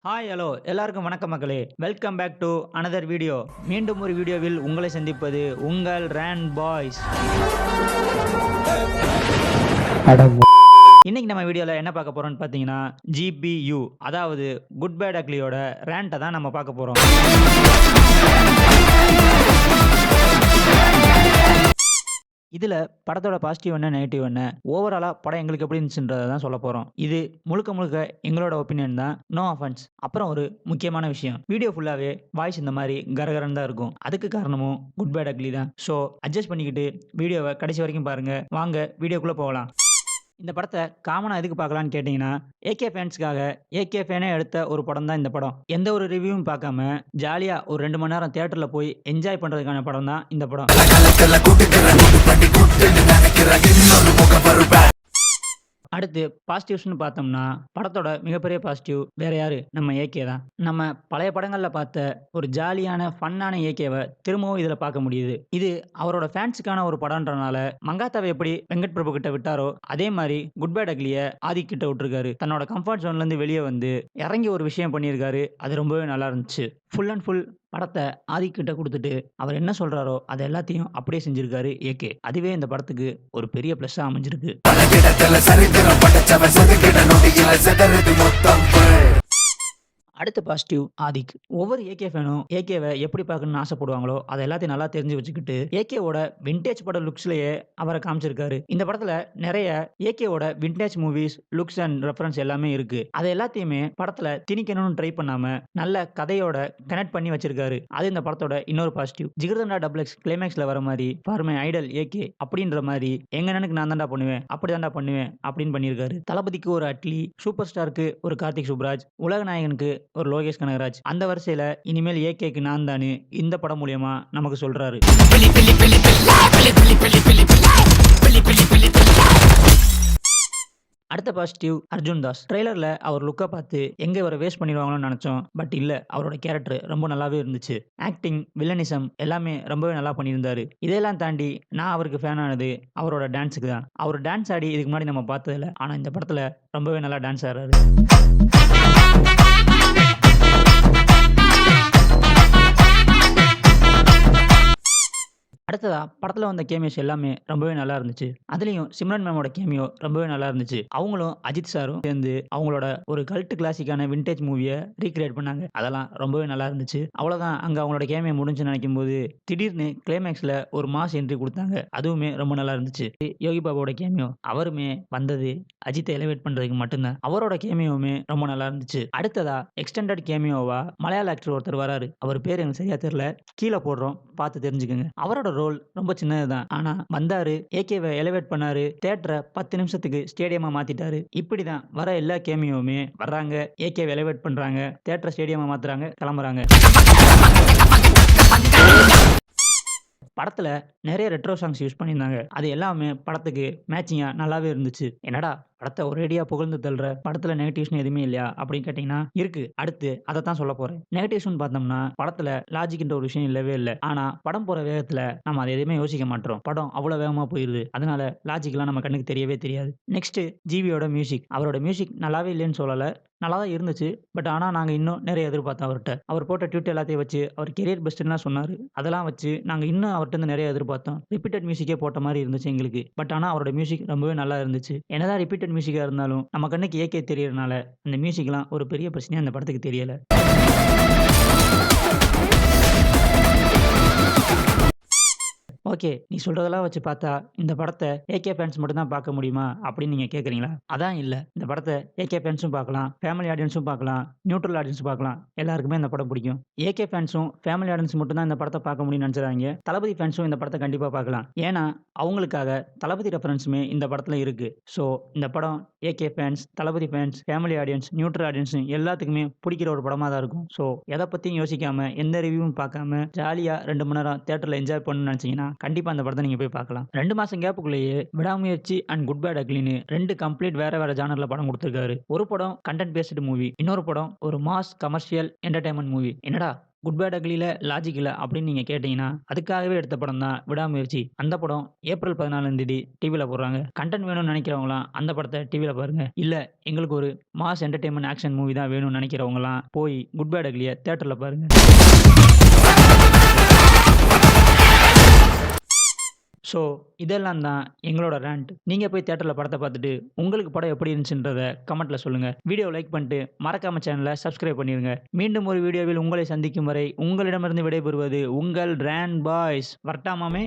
Hi hello எல்லாருக்கும் வணக்கம் மக்களே. Welcome back to another video. மீண்டும் ஒரு வீடியோவில் உங்களை சந்திப்பது உங்கள் ரேன் பாய்ஸ். இன்னைக்கு நம்ம வீடியோவில் என்ன பார்க்க போறோம்னு பார்த்தீங்கன்னா ஜிபியு, அதாவது குட் பேட் அக்லியோட ரேண்ட்டை தான் நம்ம பார்க்க போறோம். இதில் படத்தோட பாசிட்டிவ் என்ன நெகட்டிவ் என்ன, ஓவராலாக படம் எங்களுக்கு எப்படி இருந்துச்சுன்றதை தான் சொல்ல போகிறோம். இது முழுக்க முழுக்க எங்களோட ஒப்பீனியன் தான், நோ அஃபென்ஸ். அப்புறம் ஒரு முக்கியமான விஷயம், வீடியோ ஃபுல்லாகவே வாய்ஸ் இந்த மாதிரி கரகரன்னு தான் இருக்கும். அதுக்கு காரணமும் குட் பேட் அக்லி தான். ஸோ அட்ஜஸ்ட் பண்ணிக்கிட்டு வீடியோவை கடைசி வரைக்கும் பாருங்கள். வாங்க வீடியோக்குள்ளே போகலாம். இந்த படத்தை காமனாக எதுக்கு பார்க்கலான்னு கேட்டிங்கன்னா, ஏகே ஃபேன்ஸ்க்காக ஏகே ஃபேனே எடுத்த ஒரு படம் தான் இந்த படம். எந்த ஒரு ரிவ்யூவும் பார்க்காம ஜாலியாக ஒரு 2 மணி நேரம் தியேட்டரில் போய் என்ஜாய் பண்ணுறதுக்கான படம் தான் இந்த படம். அடுத்து பாசிட்டிவ்ஸ்னு பார்த்தோம்னா, படத்தோட மிகப்பெரிய பாசிட்டிவ் வேற யாரு, நம்ம ஏகே தான். நம்ம பழைய படங்களில் பார்த்த ஒரு ஜாலியான ஃபன்னான ஏகேவை திரும்பவும் இதில் பார்க்க முடியுது. இது அவரோட ஃபேன்ஸுக்கான ஒரு படம்ன்றனால மங்காத்தாவை எப்படி வெங்கட் பிரபு கிட்ட விட்டாரோ அதே மாதிரி குட் பேட் அக்லியை ஆதி கிட்ட விட்டுருக்காரு. தன்னோட கம்ஃபர்ட் ஜோன்லேருந்து வெளியே வந்து இறங்கி ஒரு விஷயம் பண்ணியிருக்காரு. அது ரொம்பவே நல்லா இருந்துச்சு. ஃபுல் அண்ட் ஃபுல் படத்தை ஆதிக்கிட்ட கொடுத்துட்டு அவர் என்ன சொல்றாரோ அது எல்லாத்தையும் அப்படியே செஞ்சிருக்காரு ஏகே. அதுவே இந்த படத்துக்கு ஒரு பெரிய பிளஸ்ஸா அமைஞ்சிருக்கு. அடுத்த பாசிட்டிவ் ஆதிக். ஒவ்வொரு ஏகே ஃபேனும் ஏகேவை எப்படி பார்க்கணும்னு ஆசைப்படுவாங்களோ அதை எல்லாத்தையும் நல்லா தெரிஞ்சு வச்சுக்கிட்டு ஏகேவோட விண்டேஜ் பட லுக்ஸ்லயே அவரை காமிச்சிருக்காரு. இந்த படத்துல நிறைய ஏகேவோட vintage movies looks and references எல்லாமே இருக்கு. அதை எல்லாத்தையுமே படத்துல திணிக்கணும்னு ட்ரை பண்ணாம நல்ல கதையோட கனெக்ட் பண்ணி வச்சிருக்காரு. அது இந்த படத்தோட இன்னொரு பாசிட்டிவ். ஜிகர்தண்டா டபுள் எக்ஸ் கிளைமேக்ஸ்ல வர மாதிரி ஃபார் மை ஐடல் ஏகே அப்படின்ற மாதிரி எங்க அண்ணனுக்கு நான் தான்டா பண்ணுவேன், அப்படிதான்டா பண்ணுவேன் அப்படின்னு பண்ணியிருக்காரு. தளபதிக்கு ஒரு அட்லி, சூப்பர் ஸ்டாருக்கு ஒரு கார்த்திக் சுப்ராஜ், உலக நாயகனுக்கு ஒரு லோகேஷ் கனகராஜ். அந்த வரிசையில இனிமேல் ஏகேக்கு நான் தானு இந்த படம் மூலியமா நமக்கு சொல்றாரு. அடுத்த பாசிட்டிவ் அர்ஜுன் தாஸ். ட்ரெய்லர்ல அவர் லுக்கை பார்த்து எங்க இவரை வேஸ்ட் பண்ணிடுவாங்களோன்னு நினைச்சோம். பட் இல்ல, அவரோட கேரக்டர் ரொம்ப நல்லாவே இருந்துச்சு. ஆக்டிங், வில்லனிசம் எல்லாமே ரொம்பவே நல்லா பண்ணியிருந்தாரு. இதெல்லாம் தாண்டி நான் அவருக்கு ஃபேன் ஆனது அவரோட டான்ஸுக்கு தான். அவர் டான்ஸ் ஆடி இதுக்கு முன்னாடி நம்ம பார்த்ததில்ல, ஆனா இந்த படத்துல ரொம்பவே நல்லா டான்ஸ் ஆடுறாரு. அடுத்ததா படத்துல வந்த கேமியோஸ் எல்லாமே ரொம்பவே நல்லா இருந்துச்சு. அதுலயும் சிம்ரன் மேமோட கேமியோ ரொம்பவே நல்லா இருந்துச்சு. அவங்களும் அஜித் சாரும் சேர்ந்து அவங்களோட ஒரு கல்ட் கிளாசிக்கான விண்டேஜ் மூவியை ரீக்ரியேட் பண்ணாங்க. அதெல்லாம் ரொம்பவே நல்லா இருந்துச்சு. அவ்வளவுதான், அங்க அவங்களோட கேமியோ முடிஞ்சு நினைக்கும் போது திடீர்னு கிளைமேக்ஸ்ல ஒரு மாஸ் என்ட்ரி கொடுத்தாங்க. அதுவுமே ரொம்ப நல்லா இருந்துச்சு. யோகி பாபாவோட கேமியோ, அவருமே வந்தது அஜித்தை எலிவேட் பண்றதுக்கு மட்டும்தான். அவரோட கேமியோவுமே ரொம்ப நல்லா இருந்துச்சு. அடுத்ததா எக்ஸ்டெண்டட் கேமியோவா மலையாள ஆக்டர் ஒருத்தர் வராரு. அவர் பேர் எனக்கு சரியா தெரியல, கீழே போடுறோம் பார்த்து தெரிஞ்சுக்கோங்க. அவரோட ரோல் ரொம்ப சின்னதுதான், ஆனா வந்தாரு, ஏகேவை எலிவேட் பண்ணாரு, தியேட்டரை 10 நிமிஷத்துக்கு ஸ்டேடியமா மாத்திட்டாரு. இப்படிதான் வர எல்லா கேமியோவுமே வர்றாங்க, ஏகேவை எலிவேட் பண்றாங்க, தியேட்டரை ஸ்டேடியமா மாத்துறாங்க, கிளம்புறாங்க. படத்துல நிறைய ரெட்ரோ சாங்ஸ் யூஸ் பண்ணியிருந்தாங்க. அது எல்லாமே படத்துக்கு மேட்சிங்கா நல்லாவே இருந்துச்சு. என்னடா படத்தை ஒரேடியா புகழ்ந்து தள்ளுற, படத்துல நெகட்டிவ்ஸ் எதுவுமே இல்லையா அப்படின்னு கேட்டீங்கன்னா இருக்கு. அடுத்து அதை தான் சொல்ல போறேன். நெகட்டிவ்ஸ் பார்த்தோம்னா படத்துல லாஜிக்ன்ற ஒரு விஷயம் இல்லவே இல்லை. ஆனா படம் போற வேகத்துல நம்ம அதை எதுவுமே யோசிக்க மாட்டோம். படம் அவ்வளவு வேகமா போயிருது. அதனால லாஜிக்லாம் நம்ம கண்ணுக்கு தெரியவே தெரியாது. நெக்ஸ்ட் ஜிவியோட மியூசிக். அவரோட மியூசிக் நல்லாவே இல்லைன்னு சொல்லல, நல்லா தான் இருந்துச்சு. பட் ஆனால் நாங்கள் இன்னும் நிறைய எதிர்பார்த்தோம் அவர்கிட்ட. அவர் போட்ட ட்வீட் எல்லாத்தையும் வச்சு அவர் கெரியர் பெஸ்ட்லாம் சொன்னார். அதெல்லாம் வச்சு நாங்கள் இன்னும் அவர்கிட்ட இருந்து நிறைய எதிர்பார்த்தோம். ரிப்பீட்டட் மியூசிக்கே போட்ட மாதிரி இருந்துச்சு எங்களுக்கு. பட் ஆனால் அவரோட மியூசிக் ரொம்பவே நல்லா இருந்துச்சு. என்னதான் ரிப்பீட்டட் மியூசிக்காக இருந்தாலும் நம்ம கண்ணுக்கு ஏகே தெரியறதுனால அந்த மியூசிக்லாம் ஒரு பெரிய பிரச்சனையாக அந்த படத்துக்கு தெரியலை. ஓகே, நீ சொல்றதெல்லாம் வச்சு பார்த்தா இந்த படத்தை ஏகே ஃபேன்ஸ் மட்டும் தான் பார்க்க முடியுமா அப்படின்னு நீங்க கேட்குறீங்களா? அதான் இல்லை. இந்த படத்தை ஏகே ஃபேன்ஸும் பார்க்கலாம், ஃபேமிலி ஆடியன்ஸும் பார்க்கலாம், நியூட்ரல் ஆடியன்ஸும் பார்க்கலாம். எல்லாருக்குமே இந்த படம் பிடிக்கும். ஏகே ஃபேன்ஸும் ஃபேமிலி ஆடியன்ஸ் மட்டும் தான் இந்த படத்தை பார்க்க முடியும்னு நினச்சிடாங்க. தளபதி ஃபேன்ஸும் இந்த படத்தை கண்டிப்பாக பார்க்கலாம். ஏன்னா அவங்களுக்காக தளபதி ரெஃபரன்ஸுமே இந்த படத்தில் இருக்கு. ஸோ இந்த படம் AK fans, Thalapathy fans, family audience, neutral audience எல்லாத்துக்குமே பிடிக்கிற ஒரு படமாக தான் இருக்கும். ஸோ எதை பற்றியும் யோசிக்காம எந்த ரிவ்யூவும் பார்க்காம ஜாலியாக 2 மணி நேரம் தியேட்டரில் என்ஜாய் பண்ணணும்னு நினச்சிங்கன்னா கண்டிப்பா அந்த படத்தை நீங்க போய் பார்க்கலாம். 2 மாசம் கேப்புக்குள்ளேயே விடாமுயற்சி அண்ட் குட் பேட் அக்லின்னு 2 கம்ப்ளீட் வேற ஜானர்ல படம் கொடுத்திருக்காரு. ஒரு படம் கண்டென்ட் பேஸ்டு மூவி, இன்னொரு படம் ஒரு மாஸ் கமர்ஷியல் என்டர்டைன்மெண்ட் மூவி. என்னடா குட் பேட் அக்லில லாஜிக் இல்ல அப்படின்னு நீங்க கேட்டீங்கன்னா, அதுக்காகவே எடுத்த படம் தான் விடாமுயற்சி. அந்த படம் ஏப்ரல் 14ஆம் தேதி டிவில போடுறாங்க. கன்டென்ட் வேணும்னு நெனைக்கிறவங்கலாம் அந்த படத்த டிவில பாருங்க. இல்ல எங்களுக்கு ஒரு மாஸ் என்டர்டெயின்மென்ட் ஆக்ஷன் மூவி தான் வேணும்னு நெனைக்கிறவங்கலாம் போய் குட் பேட் அக்லிய தியேட்டர்ல பாருங்க. ஸோ, இதெல்லாம் தான் எங்களோட ராண்ட். நீங்க போய் தியேட்டர்ல படத்த பார்த்துட்டு, உங்களுக்கு படம் எப்படி இருந்துச்சுன்றத கமெண்ட்ல சொல்லுங்க. வீடியோவ லைக் பண்ணிட்டு, மறக்காம சேனல சப்ஸ்கிரைப் பண்ணிருங்க. மீண்டும் ஒரு வீடியோவில் உங்களை சந்திக்கும் வரை, உங்களிடமிருந்து விடைபெறுவது உங்கள் ராண்ட் பாய்ஸ். வரட்டா மாமே!